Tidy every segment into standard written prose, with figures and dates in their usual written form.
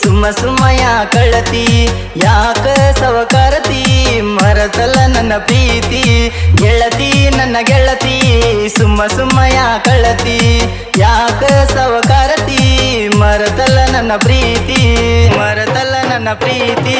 ಸುಮ್ಮ ಸುಮ್ಮಯ ಕಳತಿ ಯಾಕ ಸವಕಾರತಿ ಮರತಲ್ಲ ನನ್ನ ಪ್ರೀತಿ ಗೆಳತಿ ನನ್ನ ಗೆಳತಿ ಸುಮ್ಮ ಸುಮ್ಮಯ ಕಳತಿ ಯಾಕ ಸವಕಾರತಿ ಮರತಲ್ಲ ನನ್ನ ಪ್ರೀತಿ ಮರತಲ್ಲ ನನ್ನ ಪ್ರೀತಿ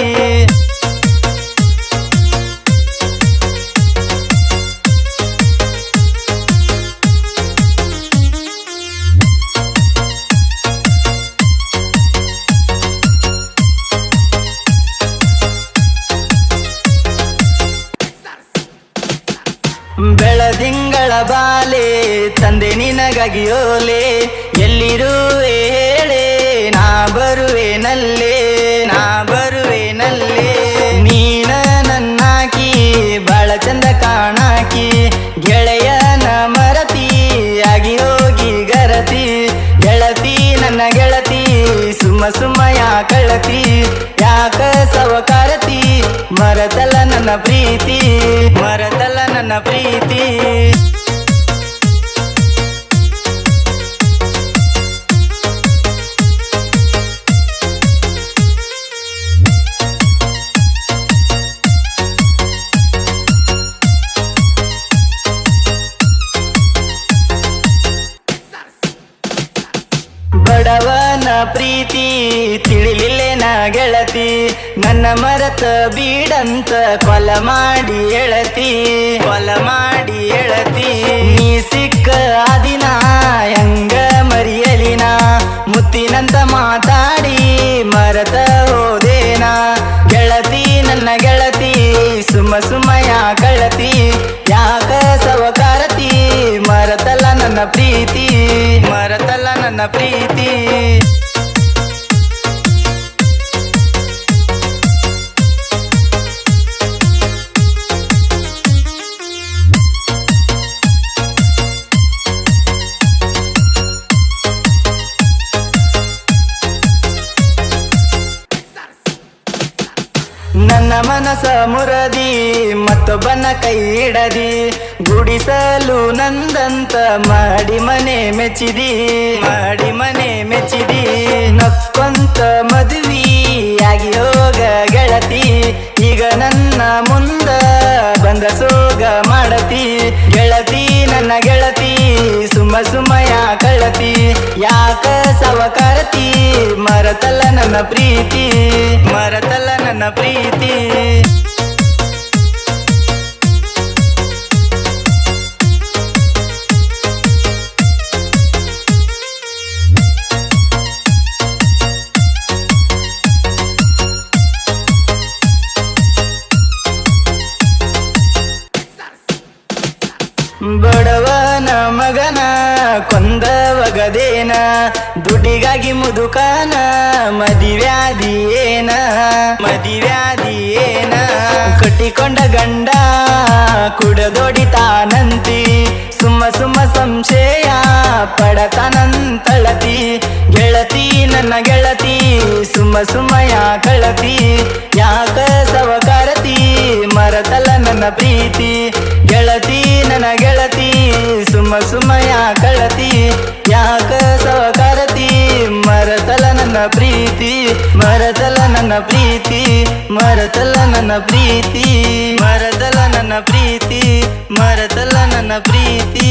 ಬೆಳದಿಂಗಳ ಬಾಲೆ ತಂದೆ ನಿನಗಾಗಿ ಓಲೆ ಎಲ್ಲಿರುವೆ ಹೇಳೆ ನಾ ಬರುವೆನಲ್ಲೇ ನಾ ಬರುವೆನಲ್ಲೇ ನೀನ ನನ್ನಾಕಿ ಬಾಳ ಚಂದ ಕಾಣಾಕಿ ಗೆಳೆಯನ ಮರತಿ ಆಗಿ ಹೋಗಿ ಗರತಿ ಗೆಳತಿ ನನ್ನ ಗೆಳತಿ ಸುಮ್ಮ ಸುಮ್ಮಯ ಕಳತಿ ಯಾಕ ಸವಕಾರತಿ ಮರತಲ್ಲ ನನ್ನ ಪ್ರೀತಿ ಮರತಲ್ಲ ನನ್ನ ಪ್ರೀತಿ ಬಡವನ ಪ್ರೀತಿ ತಿಳಿಲಿಲ್ಲೇನ ಗೆಳತಿ ನನ್ನ ಮರತ ಬೀಡಂತ ಕೊಲ ಮಾಡಿ ಎಳತಿ ಕೊಲ ಮಾಡಿ ಎಳತಿ ನೀ ಸಿಕ್ಕ ಆದಿನ ಹೆಂಗ ಮರಿಯಲಿನ ಮುತ್ತಿನಂತ ಮಾತಾಡಿ ಮರತ ಹೋದೇನ ಗೆಳತಿ ನನ್ನ ಗೆಳತಿ ಸುಮ್ಮ ಸುಮ್ಮಯ ಕಳತಿ ಯಾಕ ಸವಕಾರತಿ ಮರತಲ್ಲ ನನ್ನ ಪ್ರೀತಿ ಮರತಲ್ಲ ನನ್ನ ಪ್ರೀತಿ ನನ್ನ ಮನಸ ಮುರದಿ ಮತ್ತೊಬ್ಬನ ಕೈ ಹಿಡದಿ ಗುಡಿಸಲು ನಂದಂತ ಮಾಡಿ ಮನೆ ಮೆಚ್ಚಿದಿ ಮಾಡಿ ಮನೆ ಮೆಚ್ಚಿದಿ ನಕ್ಕೊಂತ ಮದುವೆಯಾಗಿ ಹೋಗ ಗೆಳತಿ ಈಗ ನನ್ನ ಮುಂದ ಬಂದ ಸೋಗ ಮಾಡತಿ ಗೆಳತಿ ನನ್ನ ಗೆಳತಿ ಸುಮ್ಮ ಸುಮ್ಮಯ ಕಳತಿ ಯಾಕ ಸವಕಾರತಿ ಮರತಲ್ಲ ನನ್ನ ಪ್ರೀತಿ ಮರತಲ್ಲ ನನ್ನ ಪ್ರೀತಿ ಬಡವನ ಮಗನ ಕೊಂದವಗದೇನ ದುಡ್ಡಿಗಾಗಿ ಮುದುಕನ ಮದಿವ್ಯಾಧಿ ಏನ ಮದಿವ್ಯಾಧಿ ಏನ ಕಟ್ಟಿಕೊಂಡ ಗಂಡ ಕುಡದೊಡಿತಾನಂತಿ ಸುಮ್ಮ ಸುಮ್ಮ ಸಂಶಯ ಪಡತಾನಂತಳತಿ ಗೆಳತಿ ನನ್ನ ಗೆಳತಿ ಸುಮ್ಮ ಸುಮ್ಮಯ ಕಳತಿ ಯಾಕ ಸವಕಾರತಿ ಮರತಲ್ಲ ನನ್ನ ಪ್ರೀತಿ ಗೆಳತಿ ನನ್ನ ಗೆಳತಿ ಸುಮ್ಮ ಸುಮ್ಮಯ ಕಳತಿ ಯಾಕ ಸವಕಾರತಿ ಮರತಲ್ಲ ನನ್ನ ಪ್ರೀತಿ ಮರತಲ್ಲ ನನ್ನ ಪ್ರೀತಿ ಮರತಲ್ಲ ನನ್ನ ಪ್ರೀತಿ ಮರತಲ್ಲ ನನ್ನ ಪ್ರೀತಿ ಮರತಲ್ಲ ನನ್ನ ಪ್ರೀತಿ